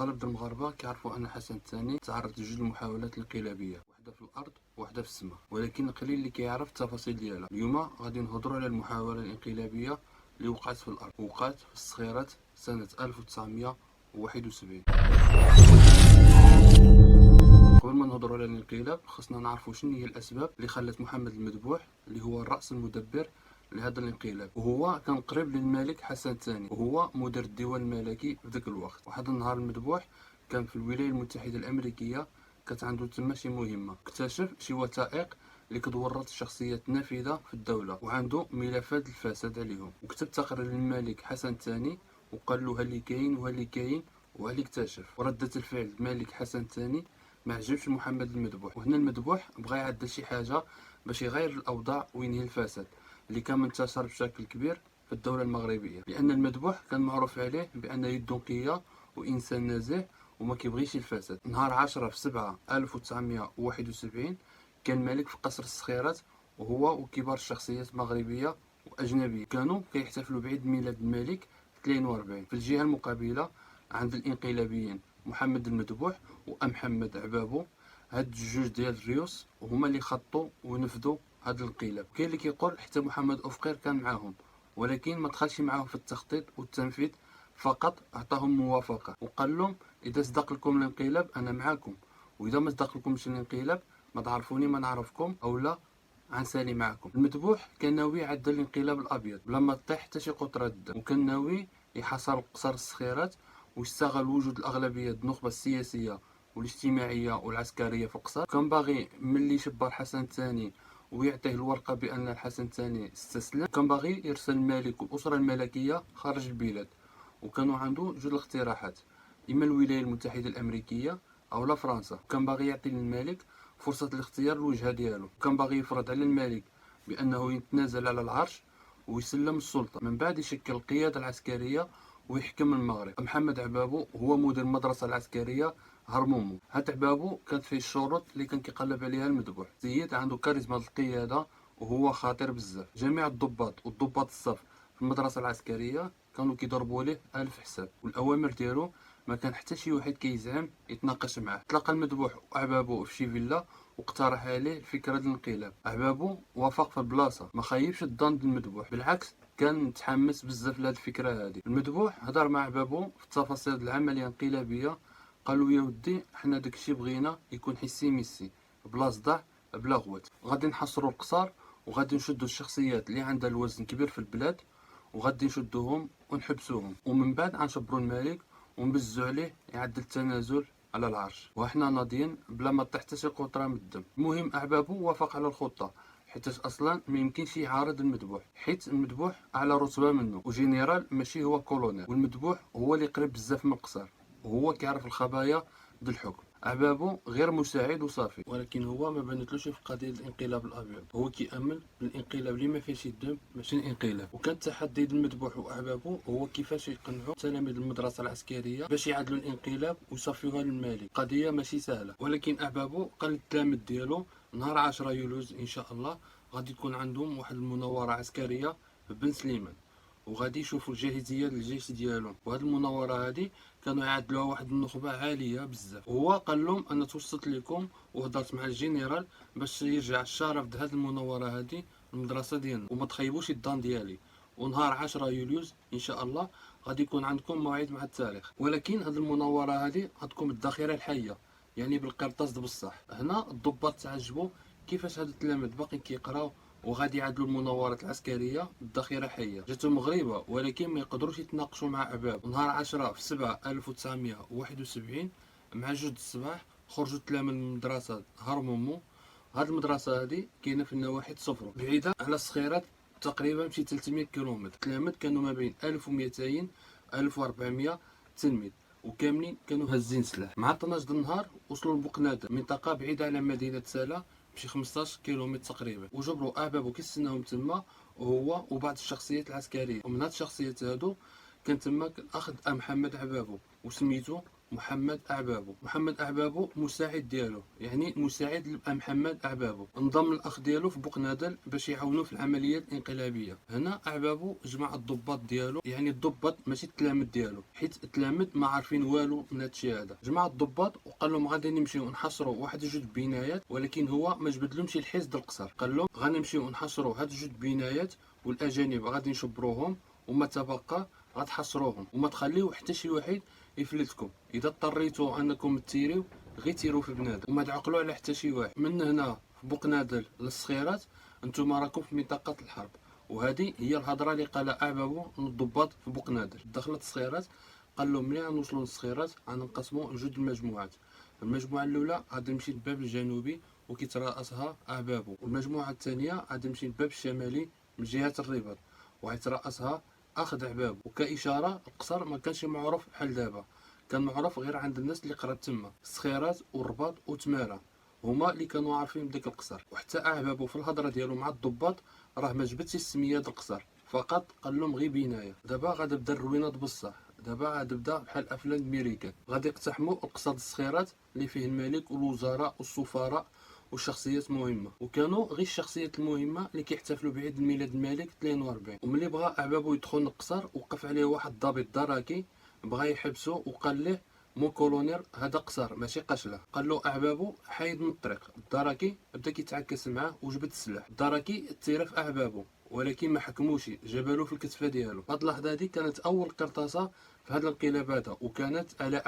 اغلب المغاربه كيعرفوا ان الحسن الثاني تعرض لجوج محاولات انقلابيه، واحده في الارض وواحده في السماء، ولكن قليل اللي كيعرف التفاصيل ديالها. اليوم غادي نهضروا على المحاوله الانقلابيه اللي وقعت في الارض، وقعت في الصخيرات سنه 1971. قبل ما نهضروا على الانقلاب خصنا نعرفوا شنو هي الاسباب اللي خلت محمد المذبوح اللي هو الراس المدبر لهذا الانقلاب، وهو كان قريب للملك حسن الثاني، وهو مدير الديوان الملكي في ذاك الوقت. واحد النهار المذبوح كان في الولايات المتحده الامريكيه، كانت عنده تما شي مهمه، اكتشف شي وثائق اللي كتورط شخصيات نافذه في الدوله، وعنده ملفات الفساد عليهم، وكتب تقرير للملك حسن الثاني وقال له ها اللي كاين وها اللي كاين وها اللي اكتشف. وردة الفعل الملك حسن الثاني ما عجبش محمد المذبوح، وهنا المذبوح بغى يعدل شي حاجه باش يغير الاوضاع وينهي الفساد اللي كان منتشر بشكل كبير في الدوله المغربيه، لان المذبوح كان معروف عليه بان يده نقيه وانسان نزيه وما كيبغيش الفساد. نهار 10 في 7 1971 كان الملك في قصر الصخيرات، وهو وكبار الشخصيات المغربيه واجنبيه كانوا كيحتفلوا بعيد ميلاد الملك 42. في الجهه المقابله عند الانقلابيين محمد المذبوح ومحمد عبابو، هاد الجوج ديال الريوس هما اللي خطوا ونفذوا هاد الانقلاب. كاين اللي كيقول حتى محمد أفقير كان معاهم، ولكن ما دخلش معاهم في التخطيط والتنفيذ، فقط عطاهم موافقه وقال لهم اذا صدق لكم الانقلاب انا معاكم، واذا ما صدق لكمش الانقلاب ما تعرفوني ما نعرفكم او لا عنسالي معكم. المذبوح كان ناوي يعدل الانقلاب الابيض بلا ما تطيح حتى شي قطره الدم، وكان ناوي يحاصر قصر الصخيرات ويستغل وجود الاغلبيه النخبه السياسيه والاجتماعيه والعسكريه في القصر. كان باغي ملي شبر الحسن الثاني ويعطيه الورقه بان الحسن الثاني استسلم، كان باغي يرسل الملك والاسره الملكيه خارج البلاد، وكانوا عنده جوج الاقتراحات، اما الولايات المتحده الامريكيه او لا فرنسا. كان باغي يعطي للملك فرصه الاختيار الوجهه ديالو، كان باغي يفرض على الملك بانه يتنازل على العرش ويسلم السلطه، من بعد يشكل القياده العسكريه ويحكم المغرب. محمد عبابو هو مدير المدرسه العسكريه هرمومو. هاد عبابو كانت فيه الشروط اللي كان كيقلب عليها المذبوح، سيد عنده كاريزما القياده وهو خطير بزاف. جميع الضباط والضباط الصف في المدرسه العسكريه كانوا كيضربوا ليه الف حساب، والاوامر ديالو ما كان حتى شي واحد كيزعم يتناقش معاه. تلاقى المذبوح وعبابو في شي فيلا واقترح عليه فكره الانقلاب. عبابو وافق في البلاصه، ما خايبش الظن بالمذبوح، بالعكس كان متحمس بزاف لهاد الفكره هذه. المذبوح هضر مع عبابو في تفاصيل العمليه الانقلابيه، قالوا يا ودي حنا داكشي بغينا يكون حسي ميسي بلا صداع بلا غوات، غادي نحصروا القصار وغادي نشدوا الشخصيات اللي عندها الوزن كبير في البلاد وغادي نشدوهم ونحبسوهم، ومن بعد غنشبروا الملك ونبزوا عليه يعدل التنازل على العرش وحنا ناضيين بلا ما طيح حتى شي قطره من الدم. المهم احبابو وافق على الخطه، حيت اصلا ما يمكنش يعارض المذبوح، حيت المذبوح اعلى رتبه منه وجنرال ماشي هو كولونيل، والمذبوح هو اللي قريب بزاف من القصر وهو كيعرف الخبايا د الحكم. عبابو غير مساعد وصافي، ولكن هو ما بانتلوش في قضيه الانقلاب الابيض، هو كيامن بالانقلاب اللي ما فيهش الدم ماشي الانقلاب. وكان التحدي المذبوح واحبابو هو كيفاش يقنعوا تلاميذ المدرسه العسكريه باش يعدلوا الانقلاب ويصفيوها للملك. قضيه ماشي سهله، ولكن احبابو قال للتلاميذ ديالو نهار 10 يوليوز ان شاء الله غادي تكون عندهم واحد المناوره عسكريه في بن سليمان، وغادي يشوفوا الجاهزيه للجيش ديالهم. وهذه المناوره هذه كانوا يعدلوها واحد النخبه عاليه بزاف، وهو قال لهم انا توسطت لكم وهضرت مع الجنرال باش يرجع الشرف د هذه المناوره هذه المدرسه ديالنا وما تخيبوش الظن ديالي، ونهار 10 يوليوز ان شاء الله غادي يكون عندكم موعد مع التاريخ. ولكن هذه المناوره هذه غتكون بالذخيره الحيه، يعني بالقرطاس بصح. هنا الضباط تعجبوا كيفاش هاد التلاميذ باقي كيقراو وغادي يعدلوا المناورات العسكريه بالذخيره حيه. جاتهم غريبه ولكن ما يقدروش يتناقشوا مع عباب. نهار 10 في 7 1971 مع 2 الصباح خرجوا التلاميذ من مدرسه هرمومو. هاد المدرسه هذه كاينه في النواحي صفرو، بعيده على الصخيرات تقريبا شي 300 كيلومتر. التلاميذ كانوا ما بين 1200 1400 تلميذ، وكاملين كانوا هازين سلاح. مع 12 د النهار وصلوا لبوقناده، منطقه بعيده على مدينه سالا بشي 15 كيلومتر تقريبا، وجبروا احبابو كيستناهم تما وهو وبعض الشخصيات العسكريه. ومن هاد الشخصيات هادو كان تما اخذ محمد عبابو وسميتو محمد أعبابو. محمد أعبابو مساعد ديالو، يعني مساعد محمد أعبابو، انضم الاخ ديالو في بوقنادل باش يعاونوه في العمليه الانقلابيه. هنا أعبابو جمع الضباط ديالو، يعني الضباط ماشي التلاميذ ديالو، حيت التلاميذ ما عارفين والو من هادشي هذا. جمع الضباط وقال لهم غادي نمشيو نحاصروا واحد جوج بنايات، ولكن هو ما جبدلهمش الحصن القصر. قال لهم غنمشيو نحاصروا هاد جوج بنايات والاجانب غادي نشبروهم، وما تبقى غتحصروهم، وما تخليو حتى شي واحد يفلتكم. اذا اضطريتوا انكم تيريو غير تيروا في بنادم وما تعقلوا على حتى شي واحد. من هنا في بوقنادل للصخيرات انتم راكم في منطقه الحرب. وهذه هي الهضره اللي قالها أعبابو للضباط في بوقنادل. دخلت الصخيرات قال لهم ملي غنوصلوا للصخيرات غنقسموا جوج المجموعات. المجموعه الاولى غادي تمشي للباب الجنوبي وكيترأسها أعبابو، والمجموعه الثانيه غادي تمشي للباب الشمالي من جهه الرباط وغيترأسها اخ أعبابو. وكاشاره القصر ما كانش معروف بحال دابا، كان معروف غير عند الناس اللي قرات تما. الصخيرات والرباط وتماره هما اللي كانوا عارفين بداك القصر. وحتى أعبابو في الهضره ديالو مع الضباط راه ما جبدش السميه د القصر، فقط قال لهم غير بنايه. دابا غادي تبدا الروينات بصح، دابا غادي تبدا بحال افلام الميريكان، غادي يقتحموا القصر د الصخيرات اللي فيه الملك والوزراء والسفراء وشخصيات مهمه. وكانوا غير الشخصيات المهمه اللي كيحتفلوا بعيد ميلاد الملك 42. وملي بغى أعبابو يدخل للقصر وقف عليه واحد الضابط دراكي بغى يحبسو وقال له مو كولونيل هذا قصر ماشي قشله. قال له أعبابو حيد من الطريق. الدراكي بدا كيتعاكس معاه وجبد السلاح. الدراكي تيرا في أعبابو ولكن ما حكموش، جبلو في الكتفه ديالو. هاد اللحظه هادي كانت اول قرطاسه في هاد الانقلاب هذا، وكانت على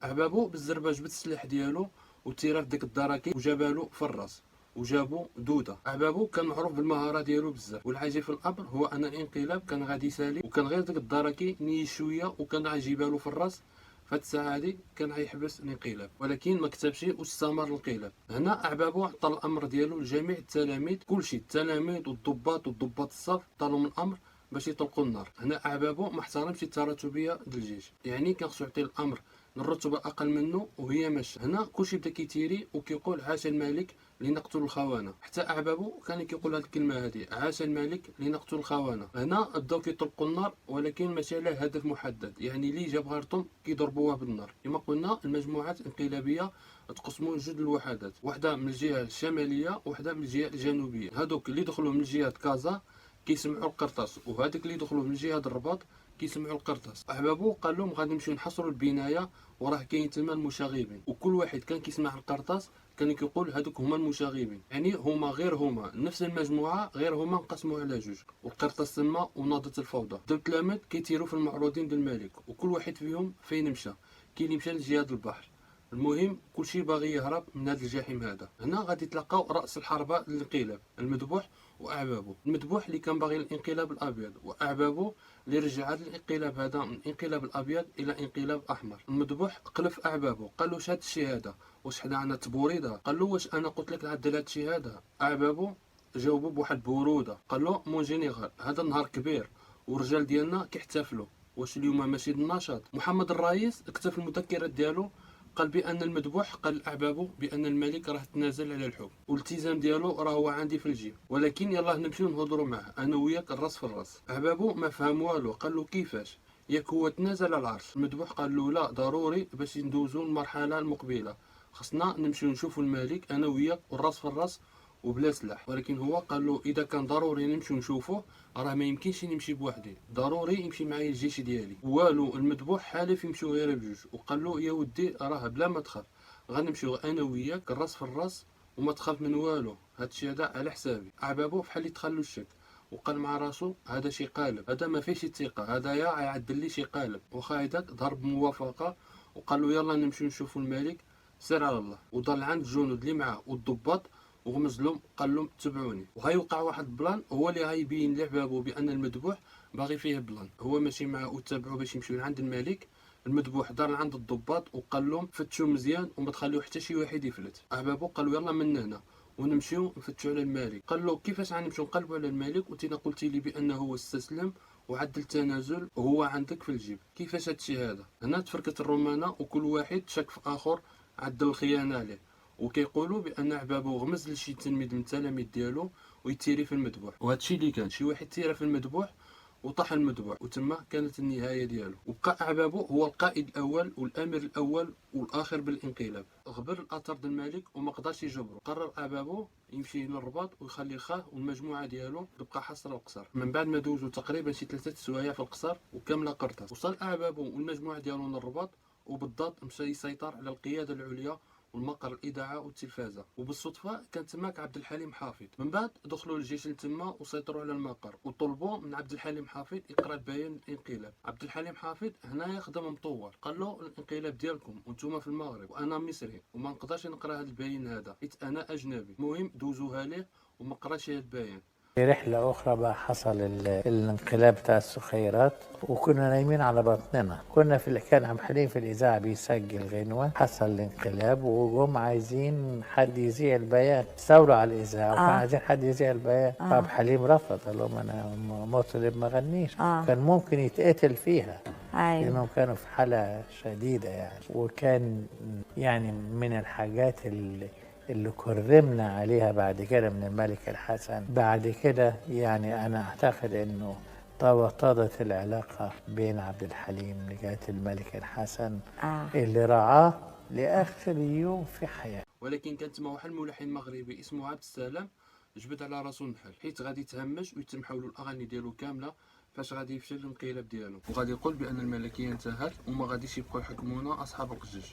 أعبابو بالزربه جبد السلاح ديالو وتيرا في ديك الدراكي وجابالو في الراس وجابوا دوده. أعبابو كان معروف بالمهاره ديالو بزاف. والعجيب في الامر هو ان الانقلاب كان غادي يسالي، وكان غير داك الدراكي ني شويه وكان غيجيبالو في الراس. فهاد الساعه هادي كان غيحبس الانقلاب، ولكن ما كتبش واستمر الانقلاب. هنا أعبابو عطى الامر ديالو لجميع التلاميذ، كلشي التلاميذ والضباط الصف عطاهم الامر باش يطلقوا النار. هنا أعبابو ما احترمش التراتبيه ديال الجيش، يعني كان خصو يعطي الامر للرتبه اقل منه وهي ماشي. هنا كلشي بدا كيتيري وكيقول عاش الملك لنقتل الخونه. حتى أعبابو كان كيقول هاد الكلمه هادي، عاش الملك لنقتل الخونه. هنا بداو كيطلقوا النار ولكن ماشي على هدف محدد، يعني اللي جاب غارتهم كيضربوها بالنار. كما قلنا المجموعات الانقلابيه تقسموا لجوج الوحدات، وحده من الجهه الشماليه وحده من الجهه الجنوبيه. هادوك اللي دخلوا من جهه كازا كيسمعوا القرطاس، وهذاك اللي دخلوا من جهه الرباط كيسمعوا القرطاس. أعبابو قال لهم غادي نمشيو نحصروا البنايه وراه كاين تما المشاغبين. وكل واحد كان كيسمع القرطاس كان كيقول هذوك هما المشاغبين، يعني هما غير هما نفس المجموعه غير هما انقسموا على جوج. والقرطاس تما وناضت الفوضى. بداو التلاميذ كيتيروا في المعروضين ديال الملك، وكل واحد فيهم فين مشى. كاين اللي مشى لجهه البحر. المهم كلشي باغي يهرب من هذا الجحيم هذا. هنا غادي تلقاو راس الحربه للانقلاب المذبوح وأعبابو. المذبوح اللي كان باغي الانقلاب الابيض، واعبابو اللي رجع هذا الانقلاب هذا من الانقلاب الابيض الى انقلاب احمر. المذبوح قلف أعبابو قال له هذا الشيء هذا واش حنا عندنا تبوريده؟ قال له واش انا قلت لك عدل هذا الشيء هذا؟ أعبابو جاوبو بواحد البروده قال له مون جينيرال هذا نهار كبير والرجال ديالنا كيحتفلوا، واش اليوم ماشي النشاط؟ محمد الرئيس كتب في المذكرات ديالو قال بان المذبوح قال لأعبابو بان الملك راه تنازل على الحكم والالتزام ديالو راه هو عندي في الجيب، ولكن يلاه نمشيو نهضروا معاه انا وياك الراس في الراس. أعبابو ما فهم والو، قال له كيفاش ياك هو تنازل على العرش؟ المذبوح قال له لا ضروري باش ندوزو المرحله المقبله، خصنا نمشيو نشوفوا الملك انا وياك والراس في الراس وبلا سلاح. ولكن هو قال له اذا كان ضروري نمشيو نشوفوه راه ما يمكنش نمشي بوحدي، ضروري يمشي معايا الجيش ديالي. والو المذبوح حالف يمشيو غير بجوج، وقال له يا ودي راه بلا ما تخاف غنمشيو انا وياك الراس في الراس وما تخاف من والو، هادشي هذا على حسابي. أعبابو بحال اللي تخلو الشك وقال مع راسو هذا شي قالب، هذا ما فيش ثقه، هذا يا يعدل لي شي قالب. وخا هيداك ضرب موافقه وقال له يلا نمشيو نشوفوا الملك سير على الله. وضل عند الجنود اللي معاه والضباط وغمز لهم قال لهم تبعوني. وغيوقع واحد البلان هو اللي غيبين لعبابو بان المذبوح باغي فيه بلان، هو ماشي معاه وتابعوا باش يمشيو لعند الملك. المذبوح دار عند الضباط وقال لهم فتشوا مزيان وما تخليو حتى شي واحد يفلت. أعبابو قالوا يلا من هنا ونمشيو نفتشوا على الملك. قال له كيفاش غنمشيو نقلبوا على الملك وانت قلتي لي بانه هو استسلم وعدل التنازل وهو عندك في الجيب، كيفاش هادشي هذا؟ هنا تفركت الرومانه وكل واحد شك في اخر عدل الخيانه عليه، وكيقولوا بان أعبابو غمز لشي تلميذ من التلاميذ ديالو ويتيري في المذبوح. وهادشي اللي كان شي واحد تيرا في المذبوح وطاح المذبوح، وتما كانت النهايه ديالو. وبقى اعبابو هو القائد الاول والامير الاول والاخر بالانقلاب. غبر الاثر د الملك وما قدرش يجبره. قرر اعبابو يمشي للرباط ويخلي خاه والمجموعه ديالو تبقى حاصره القصر. من بعد ما دوزو تقريبا شي 3 سوايع في القصر وكامله قرطاس، وصل اعبابو والمجموعه ديالو للرباط، وبالضبط مشى يسيطر على القياده العليا والمقر الاذاعه والتلفازه. وبالصدفه كان تماك عبد الحليم حافظ. من بعد دخلوا الجيش لتما وسيطروا على المقر، وطلبوا من عبد الحليم حافظ يقرا بيان الانقلاب. عبد الحليم حافظ هنايا خدم مطور، قال له الانقلاب ديالكم وانتم في المغرب وانا مصري وما نقدرش نقرا هذا البيان هذا حيت انا اجنبي. المهم دوزوها ليه وما قراش هذا البيان. في رحلة أخرى بقى حصل الانقلاب بتاع السخيرات، وكنا نايمين على بطننا. كنا كان عم حليم في الإذاعة بيسجل غنوة، حصل الانقلاب وجم عايزين حد يذيع البيان، استولوا على الإذاعة وكان عايزين حد يذيع البيان. عبد الحليم رفض، قال لهم أنا مطرب ما غنيش. كان ممكن يتقتل فيها لأنهم كانوا في حالة شديدة يعني. وكان يعني من الحاجات اللي كرمنا عليها بعد كده من الملك الحسن. بعد كده يعني أنا أعتقد أنه توطدت العلاقة بين عبد الحليم لغاية الملك الحسن اللي رعاه لآخر يوم في حياته. ولكن كان تما واحد الملحن مغربي اسمه عبد السلام جبد على راسو النحل، حيت غادي يتهمش ويتمحوا له الاغاني ديالو كامله فاش غادي يفشل الانقلاب ديالو، وغادي يقول بان الملكيه انتهت وما غاديش يبقاو يحكمونا اصحاب القجج.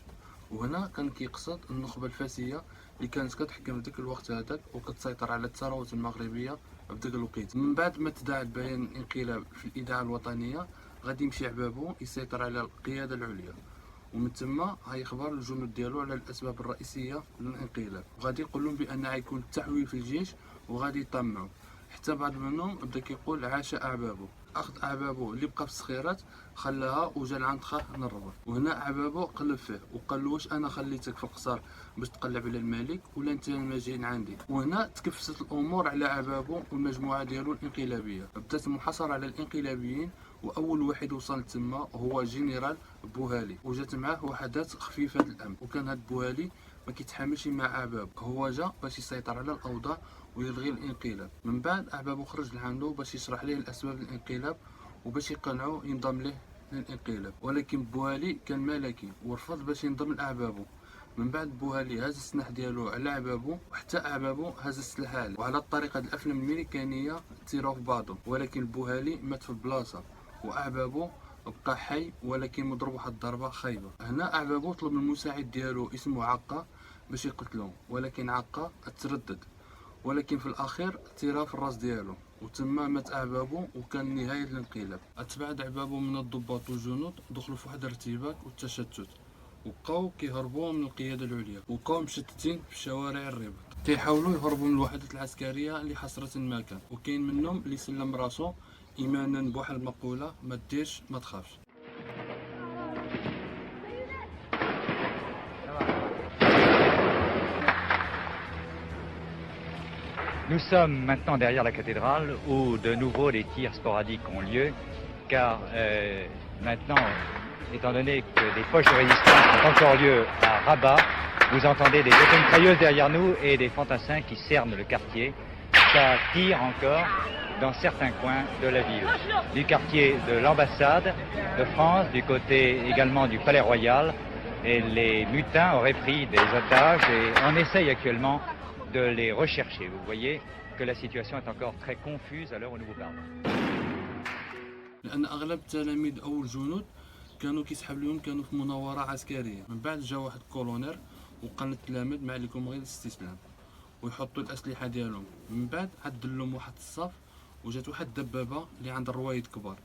وهنا كان كيقصد النخبه الفاسيه اللي كانت كتحكم في ذاك الوقت هذاك وكتسيطر على الثروات المغربيه في ذاك الوقت. من بعد ما تداعى بيان الانقلاب في الاذاعه الوطنيه غادي يمشي عبابو يسيطر على القياده العليا، ومن تما غيخبر الجنود ديالو على الاسباب الرئيسيه للانقلاب، وغادي يقول لهم بان غيكون التحويل في الجيش وغادي يطمعوا. حتى بعض منهم بدا كيقول عاش اعبابو. اخذ اعبابو اللي بقى في الصخيرات خلاها وجا لعند خاه نربط. وهنا اعبابو قلب فيه وقال له واش انا خليتك في القصر باش تقلب على الملك ولا انت ماجي عندي؟ وهنا تكفست الامور على اعبابو والمجموعه ديالو الانقلابيه. بدات المحاصره على الانقلابيين، واول واحد وصل تما هو جنرال بوهالي، وجات معاه وحدات خفيفه الامن. وكان هاد بوهالي ما كيتحاملش مع اعباب، هو جا باش يسيطر على الاوضاع ويلغي الانقلاب. من بعد اعبابو خرج لعنده باش يشرح ليه الاسباب الانقلاب وباش يقنعو ينضم ليه للانقلاب. ولكن بوهالي كان ملكي ورفض باش ينضم لاعبابو. من بعد بوهالي هز السلاح ديالو على اعبابو وحتى اعبابو هز السلاح عليه. وعلى الطريقه الافلام الامريكانيه تيراو في بعضهم، ولكن بوهالي مات في البلاصه واعبابو بقى حي ولكن مضروب واحد الضربه خايبه. هنا اعبابو طلب من المساعد ديالو اسمه عقا باش يقتلو، ولكن عقا تردد، ولكن في الاخير تيرا في الراس ديالو وتما مات اعبابو وكان نهايه الانقلاب. اتباع اعبابو من الضباط والجنود دخلوا في واحد الارتباك والتشتت وبقاو كيهربوا من القياده العليا وبقاو مشتتين في شوارع الرباط كيحاولوا يهربوا من الوحدات العسكريه اللي حاصره المكان. وكاين منهم اللي سلم راسو ايمانا بواحد المقوله ما ديرش ما تخافش. Nous sommes maintenant derrière la cathédrale où de nouveau les tirs sporadiques ont lieu, car maintenant, étant donné que des poches de résistance ont encore lieu à Rabat, vous entendez des automitrailleuses derrière nous et des fantassins qui cernent le quartier. Ça tire encore dans certains coins de la ville, du quartier de l'ambassade de France, du côté également du Palais Royal, et les mutins auraient pris des otages et on essaye actuellement de les rechercher. Vous voyez que la situation est encore très confuse à l'heure où nous vous parlons. لان اغلب التلاميذ او الجنود كانوا كيسحب لهم كانوا في مناوره عسكريه. من بعد جا واحد كولونير وقال للتلاميذ ما عليكم غير الاستسلام ويحطوا الاسلحه ديالهم. من بعد عدل لهم واحد الصف وجات واحد الدبابه اللي عند الروايد كبار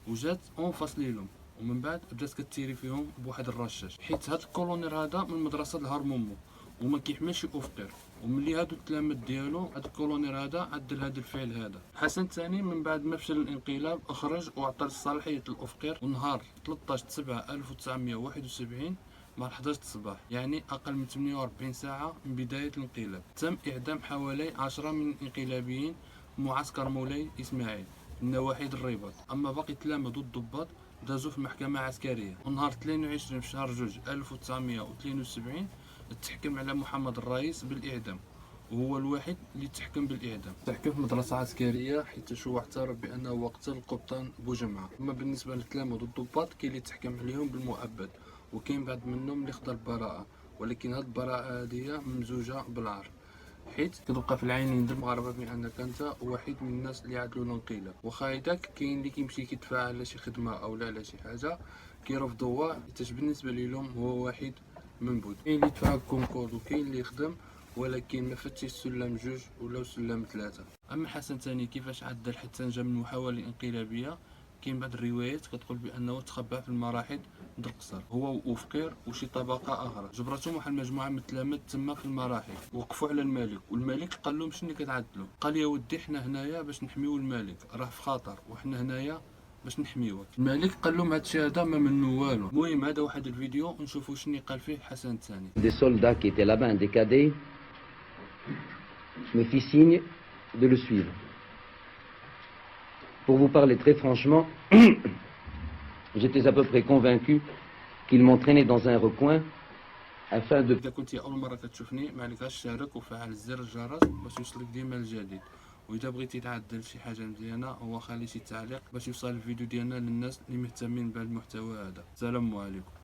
وجات اون فاصلي لهم، ومن بعد بدات كتيري فيهم بواحد الرشاش، حيت هاد الكولونير هذا من مدرسه الهرمومو وما كيحملش يوفقر. وملي هادو التلاميذ ديالو هاد الكولونير هذا عدل هاد الفعل هذا. حسن الثاني من بعد ما فشل الانقلاب اخرج واعطى صلاحيه الافقر، ونهار 13/7/1971 مع 11 الصباح يعني اقل من 48 ساعه من بدايه الانقلاب تم اعدام حوالي 10 من الانقلابيين في معسكر مولاي اسماعيل من نواحي الرباط. اما باقي التلاميذ والضباط دازوا في محكمه عسكريه. ونهار 22 في شهر جوج 1972 تحكم على محمد الرئيس بالاعدام. وهو الوحيد اللي تحكم بالإعدام. تحكم في مدرسة عسكرية حيت هو اعترف بأنه هو قتل القبطان بوجمعة. أما بالنسبة للتلاميذ والضباط كاين اللي تحكم عليهم بالمؤبد، وكاين بعض منهم اللي خدا البراءة، ولكن هاد البراءة هادية ممزوجة بالعار، حيت كتبقى في العينين ديال المغاربه بانك انت واحد من الناس اللي عادلوا الانقلاب. واخا هيداك كاين اللي كيمشي كيدفع على شي خدمه او لا على شي حاجه كيرفضوها حيت بالنسبه ليهم هو واحد منبوذ. كاين اللي يدفع الكونكور وكاين اللي يخدم، ولكن ما فتش سلم جوج ولا سلم ثلاثه. اما حسن ثاني كيفاش عدل حتى نجا من المحاوله الانقلابيه، كاين بعض الروايات كتقول بانه تخبى في المراحل د القصر هو وفقير وشي طبقه اخرى. جبرتهم واحد المجموعه من التلاميذ تما في المراحل، وقفوا على الملك، والملك قال لهم شنو كتعدلوا؟ قال يا ودي حنا هنايا باش نحميو الملك، راه في خطر وحنا هنايا باش نحميوك. الملك قال لهم هادشي هذا ما منه والو. المهم هذا واحد الفيديو نشوفوا شنو قال فيه حسن الثاني. Des soldats qui étaient là-bas, un des cadets, me fit signe de le suivre. Pour vous parler très franchement, j'étais à peu près convaincu qu'il m'entraînait dans un recoin afin de... إذا كنتي أول مرة كتشوفني معليك اشترك وفعل زر الجرس باش يوصلك ديما الجديد، وإذا بغيتي تعدل شي حاجة مزيانة هو خلي شي تعليق باش يوصل الفيديو ديالنا للناس اللي مهتمين بهذا المحتوى هذا. السلام عليكم.